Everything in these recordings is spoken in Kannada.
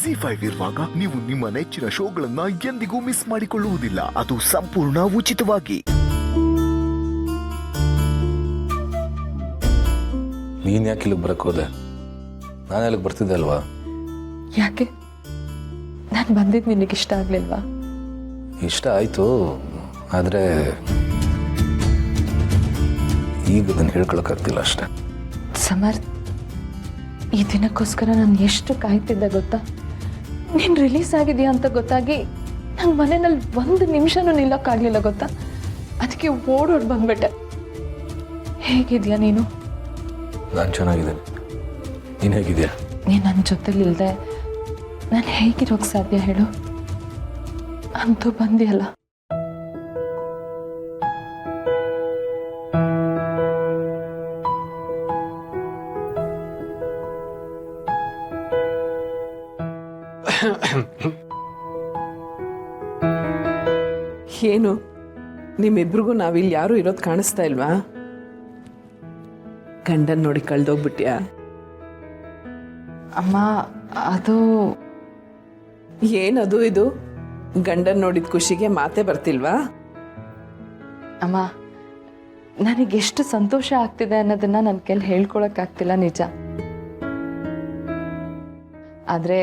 ZEE5 ಇರುವಾಗ ನೀವು ನಿಮ್ಮ ನೆಚ್ಚಿನ ಶೋಗಳನ್ನ ಎಂದಿಗೂ ಮಿಸ್ ಮಾಡಿಕೊಳ್ಳುವುದಿಲ್ಲ. ಅದು ಸಂಪೂರ್ಣ ಉಚಿತವಾಗಿ. ನೀನ್ ಯಾಕೆ ಇಲ್ಲಿಗೆ ಬರಕ್ ಹೋದೆ? ನಾನು ಅಲ್ಲಿಗೆ ಬರ್ತಿದ್ದೆ ಅಲ್ವಾ? ಯಾಕೆ? ನಾನು ಬಂದಿದ್ದು ನಿನಗೆ ಇಷ್ಟ ಆಗ್ಲಿಲ್ವಾ? ಇಷ್ಟ ಆಯ್ತು, ಆದ್ರೆ ಈಗ ಅದನ್ನು ಹೇಳ್ಕೊಳಕ್ಕಾಗ್ತಿಲ್ಲ ಅಷ್ಟೆ. ಸಮರ್ಥ್, ಈ ದಿನಕ್ಕೋಸ್ಕರ ನಾನು ಎಷ್ಟು ಕಾಯ್ತಿದ್ದೆ ಗೊತ್ತಾ? ನೀನು ರಿಲೀಸ್ ಆಗಿದೆಯಾ ಅಂತ ಗೊತ್ತಾಗಿ ನಂಗೆ ಮನೆಯಲ್ಲಿ ಒಂದು ನಿಮಿಷನೂ ನಿಲ್ಲೋಕ್ಕಾಗಲಿಲ್ಲ ಗೊತ್ತಾ? ಅದಕ್ಕೆ ಓಡೋಡ್ ಬಂದ್ಬಿಟ್ಟೆ. ಹೇಗಿದ್ಯಾ ನೀನು? ನಾನು ಚೆನ್ನಾಗಿದ್ದೇನೆ. ನೀನು ಹೇಗಿದ್ಯಾ? ನೀನು ನನ್ನ ಜೊತೆಲಿಲ್ಲದೆ ನಾನು ಹೇಗಿರೋಕ್ಕೆ ಸಾಧ್ಯ ಹೇಳು? ಅಂತೂ ಬಂದಿಯಲ್ಲ. ಏನು ನಿಮ್ಮಿಬ್ರಿಗೂ ನಾವಿಲ್ಲಿ ಯಾರೂ ಇರೋದು ಕಾಣಿಸ್ತಾ ಇಲ್ವಾ? ಗಂಡನ್ ನೋಡಿ ಕಳ್ದೋಗ್ಬಿಟ್ಯಾ? ಅಮ್ಮ, ಅದು ಏನದು ಇದು? ಗಂಡನ್ ನೋಡಿದ ಖುಷಿಗೆ ಮಾತೇ ಬರ್ತಿಲ್ವಾ? ಅಮ್ಮ, ನನಗೆಷ್ಟು ಸಂತೋಷ ಆಗ್ತಿದೆ ಅನ್ನೋದನ್ನ ನನ್ನ ಕೈಲಿ ಹೇಳ್ಕೊಳಕ್ಕಾಗ್ತಿಲ್ಲ, ನಿಜ. ಆದರೆ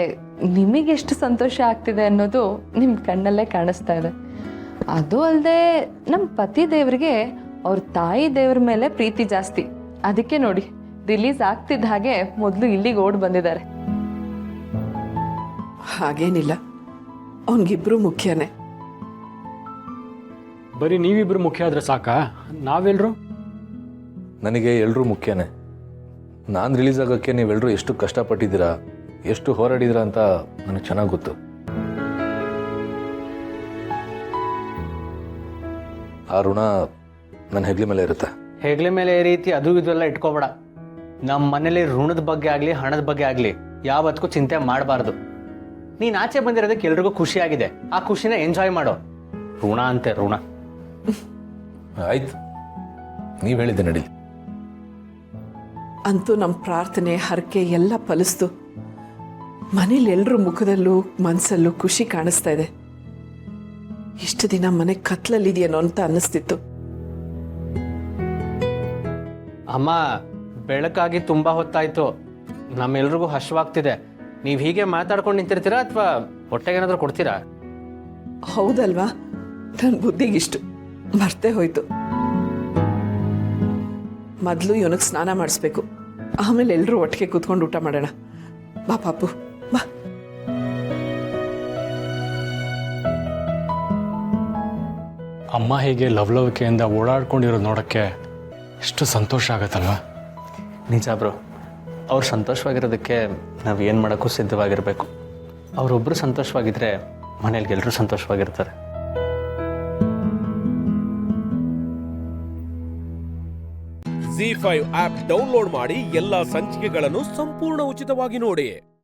ನಿಮಗೆಷ್ಟು ಸಂತೋಷ ಆಗ್ತಿದೆ ಅನ್ನೋದು ನಿಮ್ಮ ಕಣ್ಣಲ್ಲೇ ಕಾಣಿಸ್ತಾ ಇದೆ. ಅದು ಅಲ್ಲದೆ ನಮ್ಮ ಪತಿ ದೇವರಿಗೆ ಅವ್ರ ತಾಯಿ ದೇವ್ರ ಮೇಲೆ ಪ್ರೀತಿ ಜಾಸ್ತಿ. ಅದಕ್ಕೆ ನೋಡಿ, ರಿಲೀಸ್ ಆಗ್ತಿದ್ದ ಹಾಗೆ ಮೊದಲು ಇಲ್ಲಿಗೆ ಓಡ್ ಬಂದಿದ್ದಾರೆ. ಹಾಗೇನಿಲ್ಲ, ಅವನಿಗಿಬ್ರು ಮುಖ್ಯನೇ. ಬರೀ ನೀವಿಬ್ರು ಮುಖ್ಯ ಆದ್ರೆ ಸಾಕಾ? ನಾವೆಲ್ಲರೂ? ನನಗೆ ಎಲ್ಲರೂ ಮುಖ್ಯನೇ. ನಾನು ರಿಲೀಸ್ ಆಗೋಕ್ಕೆ ನೀವೆಲ್ಲರೂ ಎಷ್ಟು ಕಷ್ಟಪಟ್ಟಿದ್ದೀರಾ, ಎಷ್ಟು ಹೋರಾಡಿದ್ದೀರಾ ಅಂತ ನನಗೆ ಚೆನ್ನಾಗಿ ಗೊತ್ತು. ಆ ಋಣ ನನ್ನ ಹೆಗ್ಲ ಮೇಲೆ ಇರುತ್ತೆ. ಹೆಗ್ಲೆ ಮೇಲೆ ಈ ರೀತಿ ಅದು ಇದೆಲ್ಲ ಇಟ್ಕೋಬೇಡ. ನಮ್ಮ ಮನೇಲಿ ಋಣದ ಬಗ್ಗೆ ಆಗಲಿ ಹಣದ ಬಗ್ಗೆ ಆಗಲಿ ಯಾವತ್ತೂ ಚಿಂತೆ ಮಾಡಬಾರ್ದು. ನೀನು ಆಚೆ ಬಂದಿರೋದಕ್ಕೆ ಎಲ್ರಿಗೂ ಖುಷಿ ಆಗಿದೆ. ಆ ಖುಷಿನ ಎಂಜಾಯ್ ಮಾಡೋ. ಋಣ ಅಂತೆ ಋಣ. ಆಯ್ತು, ನೀವು ಹೇಳಿದ್ದೆ ನಡಿ. ಅಂತೂ ನಮ್ಮ ಪ್ರಾರ್ಥನೆ ಹರಕೆ ಎಲ್ಲ ಫಲಿಸ್ತು. ಮನೇಲಿ ಎಲ್ಲರ ಮುಖದಲ್ಲೂ ಮನಸ್ಸಲ್ಲೂ ಖುಷಿ ಕಾಣಿಸ್ತಾ ಇದೆ. ಇಷ್ಟು ದಿನ ಮನೆ ಕತ್ಲಲ್ಲಿದೆಯೇನೋ ಅಂತ ಅನ್ನಿಸ್ತಿತ್ತು. ಅಮ್ಮ, ಬೆಳಕಾಗಿ ತುಂಬಾ ಹೊತ್ತಾಯ್ತು. ನಮ್ಮೆಲ್ರಿಗೂ ಹಶ್ವಾಗ್ತಿದೆ. ನೀವು ಹೀಗೆ ಮಾತಾಡ್ಕೊಂಡು ನಿಂತಿರ್ತೀರಾ ಅಥವಾ ಹೊಟ್ಟೆಗೇನಾದ್ರೂ ಕೊಡ್ತೀರಾ? ಹೌದಲ್ವಾ? ನನ್ನ ಬುದ್ಧಿಗಿಷ್ಟು ಮರ್ತೇ ಹೋಯ್ತು. ಮೊದಲು ಇವನಿಗೆ ಸ್ನಾನ ಮಾಡಿಸ್ಬೇಕು, ಆಮೇಲೆ ಎಲ್ಲರೂ ಒಟ್ಟಿಗೆ ಕೂತ್ಕೊಂಡು ಊಟ ಮಾಡೋಣ. ಬಾ ಪಾಪು, ಬಾ. ಅಮ್ಮ ಹೀಗೆ ಲವಲವಿಕೆಯಿಂದ ಓಡಾಡ್ಕೊಂಡಿರೋದು ನೋಡೋಕ್ಕೆ ಎಷ್ಟು ಸಂತೋಷ ಆಗತ್ತಲ್ವ? ನಿಜ ಬ್ರೋ. ಅವ್ರು ಸಂತೋಷವಾಗಿರೋದಕ್ಕೆ ನಾವು ಏನು ಮಾಡೋಕ್ಕೂ ಸಿದ್ಧವಾಗಿರಬೇಕು. ಅವರೊಬ್ಬರು ಸಂತೋಷವಾಗಿದ್ದರೆ ಮನೇಲಿ ಎಲ್ಲರೂ ಸಂತೋಷವಾಗಿರ್ತಾರೆ. ZEE5 ಆಪ್ ಡೌನ್ಲೋಡ್ ಮಾಡಿ ಎಲ್ಲಾ ಸಂಚಿಕೆಗಳನ್ನು ಸಂಪೂರ್ಣ ಉಚಿತವಾಗಿ ನೋಡಿ.